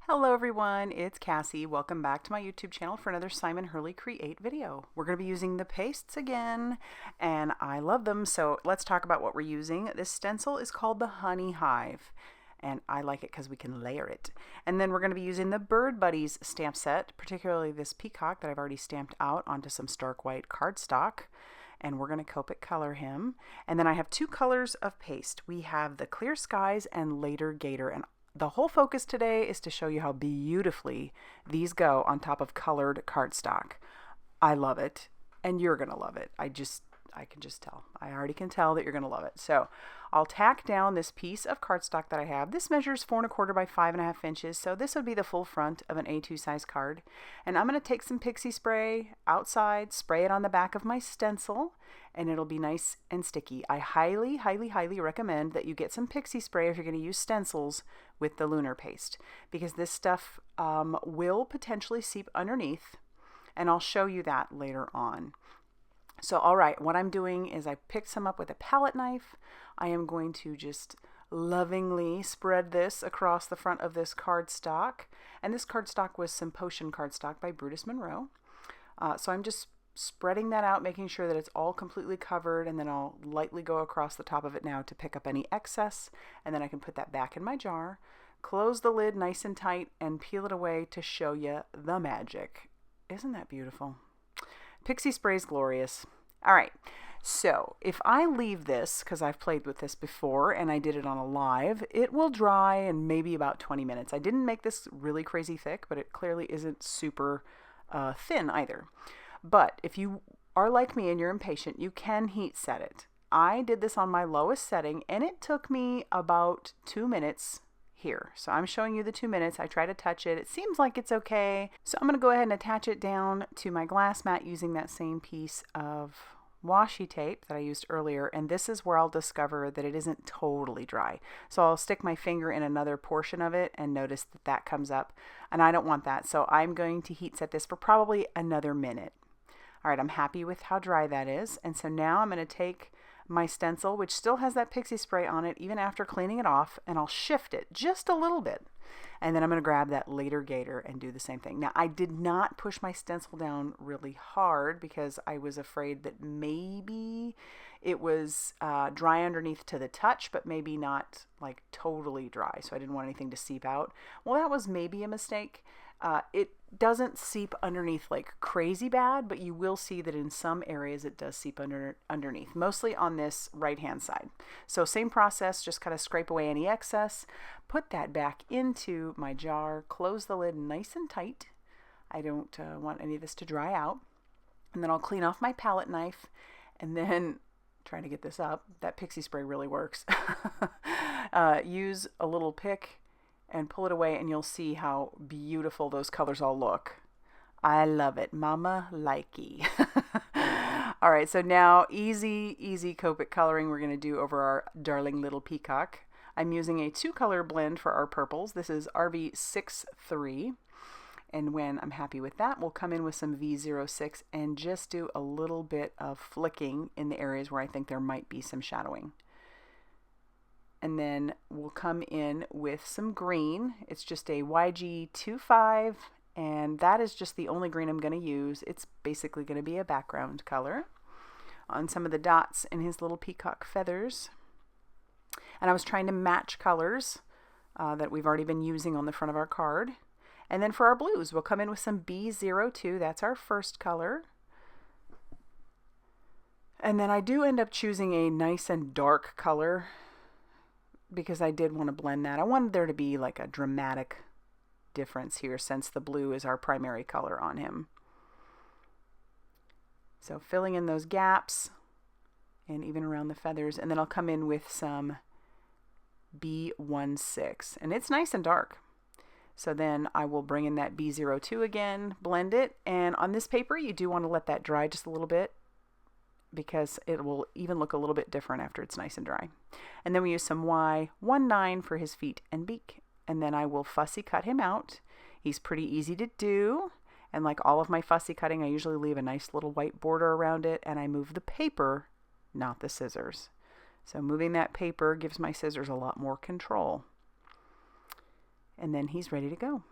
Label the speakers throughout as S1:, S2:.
S1: Hello everyone, it's Cassie. Welcome back to my YouTube channel for another Simon Hurley Create video. We're going to be using the pastes again, and I love them, so let's talk about what we're using. This stencil is called the Honey Hive, and I like it because we can layer it. And then we're going to be using the Bird Buddies stamp set, particularly this peacock that I've already stamped out onto some stark white cardstock. And we're going to Copic color him. And then I have two colors of paste. We have the Clear Skies and Later Gator, and the whole focus today is to show you how beautifully these go on top of colored cardstock. I love it, and you're going to love it. I can just tell. I already can tell that you're going to love it. So I'll tack down this piece of cardstock that I have. This measures 4 1/4 by 5.5 inches, so this would be the full front of an A2 size card. And I'm going to take some pixie spray outside, spray it on the back of my stencil, and it'll be nice and sticky. I highly, highly, highly recommend that you get some pixie spray if you're going to use stencils with the Lunar paste, because this stuff will potentially seep underneath, and I'll show you that later on. So, all right, what I'm doing is I picked some up with a palette knife. I am going to just lovingly spread this across the front of this cardstock. And this cardstock was some Potion cardstock by Brutus Monroe. So I'm just spreading that out, making sure that it's all completely covered, and then I'll lightly go across the top of it now to pick up any excess, and then I can put that back in my jar, close the lid nice and tight, and peel it away to show you the magic. Isn't that beautiful? Pixie spray is glorious. All right, so if I leave this, because I've played with this before and I did it on a live, it will dry in maybe about 20 minutes. I didn't make this really crazy thick, but it clearly isn't super thin either. But if you are like me and you're impatient, you can heat set it. I did this on my lowest setting, and it took me about 2 minutes here. So I'm showing you the 2 minutes. I try to touch it. It seems like it's okay. So I'm going to go ahead and attach it down to my glass mat using that same piece of washi tape that I used earlier, and this is where I'll discover that it isn't totally dry. So I'll stick my finger in another portion of it and notice that that comes up, and I don't want that. So I'm going to heat set this for probably another minute. All right, I'm happy with how dry that is, and so now I'm going to take my stencil, which still has that pixie spray on it even after cleaning it off, and I'll shift it just a little bit. And then I'm going to grab that Later Gator and do the same thing. Now, I did not push my stencil down really hard because I was afraid that maybe it was dry underneath to the touch, but maybe not like totally dry. So I didn't want anything to seep out. Well, that was maybe a mistake. It doesn't seep underneath like crazy bad, but you will see that in some areas it does seep underneath, mostly on this right hand side. So same process, just kind of scrape away any excess, put that back into my jar, close the lid nice and tight. I don't want any of this to dry out. And then I'll clean off my palette knife, and then trying to get this up. That pixie spray really works. Use a little pick and pull it away, and you'll see how beautiful those colors all look. I love it. Mama likey. All right, so now easy Copic coloring we're going to do over our darling little peacock. I'm using a 2-color blend for our purples. This is RV63. And when I'm happy with that, we'll come in with some V06 and just do a little bit of flicking in the areas where I think there might be some shadowing. And then we'll come in with some green. It's just a YG25, and that is just the only green I'm going to use. It's basically going to be a background color on some of the dots in his little peacock feathers. And I was trying to match colors that we've already been using on the front of our card. And then for our blues, we'll come in with some B02. That's our first color. And then I do end up choosing a nice and dark color because I did want to blend that. I wanted there to be like a dramatic difference here since the blue is our primary color on him. So filling in those gaps and even around the feathers, and then I'll come in with some B16, and it's nice and dark. So then I will bring in that B02 again, blend it, and on this paper you do want to let that dry just a little bit, because it will even look a little bit different after it's nice and dry. And then we use some Y19 for his feet and beak. And then I will fussy cut him out. He's pretty easy to do. And like all of my fussy cutting, I usually leave a nice little white border around it, and I move the paper, not the scissors. So moving that paper gives my scissors a lot more control. And then he's ready to go.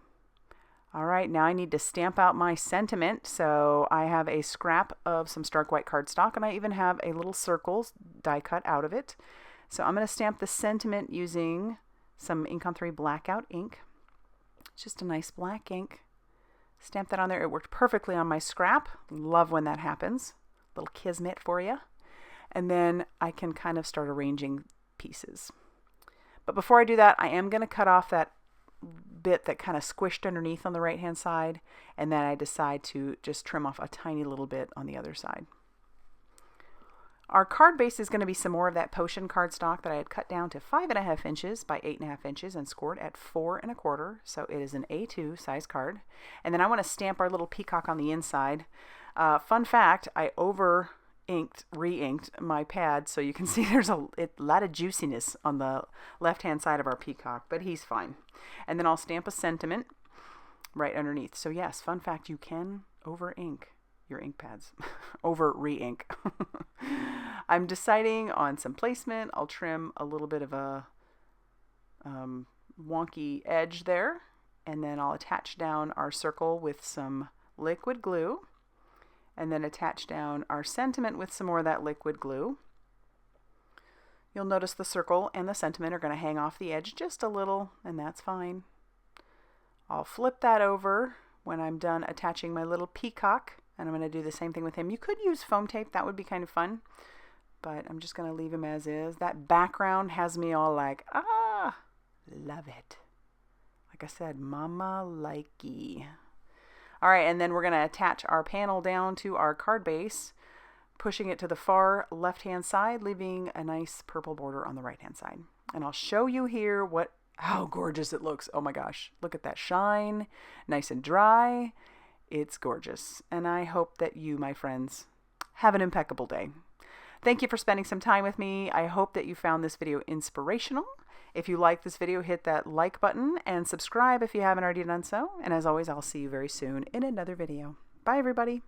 S1: All right, now I need to stamp out my sentiment. So I have a scrap of some stark white cardstock, and I even have a little circle die cut out of it. So I'm going to stamp the sentiment using some Ink on 3 Blackout ink. It's just a nice black ink. Stamp that on there. It worked perfectly on my scrap. Love when that happens. Little kismet for you. And then I can kind of start arranging pieces. But before I do that, I am going to cut off that bit that kind of squished underneath on the right hand side, and then I decide to just trim off a tiny little bit on the other side. Our card base is going to be some more of that potion cardstock that I had cut down to 5.5 inches by 8.5 inches and scored at 4 1/4. So it is an A2 size card. And then I want to stamp our little peacock on the inside. Fun fact, I re-inked my pad, so you can see there's a lot of juiciness on the left-hand side of our peacock, but he's fine. And then I'll stamp a sentiment right underneath. So yes, fun fact, you can over-ink your ink pads. Re-ink. I'm deciding on some placement. I'll trim a little bit of a wonky edge there, and then I'll attach down our circle with some liquid glue, and then attach down our sentiment with some more of that liquid glue. You'll notice the circle and the sentiment are going to hang off the edge just a little, and that's fine. I'll flip that over when I'm done attaching my little peacock, and I'm going to do the same thing with him. You could use foam tape, that would be kind of fun, but I'm just going to leave him as is. That background has me all like, ah, love it. Like I said, mama likey. All right, and then we're going to attach our panel down to our card base, pushing it to the far left-hand side, leaving a nice purple border on the right-hand side. And I'll show you here how gorgeous it looks. Oh my gosh, look at that shine, nice and dry. It's gorgeous. And I hope that you, my friends, have an impeccable day. Thank you for spending some time with me. I hope that you found this video inspirational. If you like this video, hit that like button and subscribe if you haven't already done so. And as always, I'll see you very soon in another video. Bye, everybody.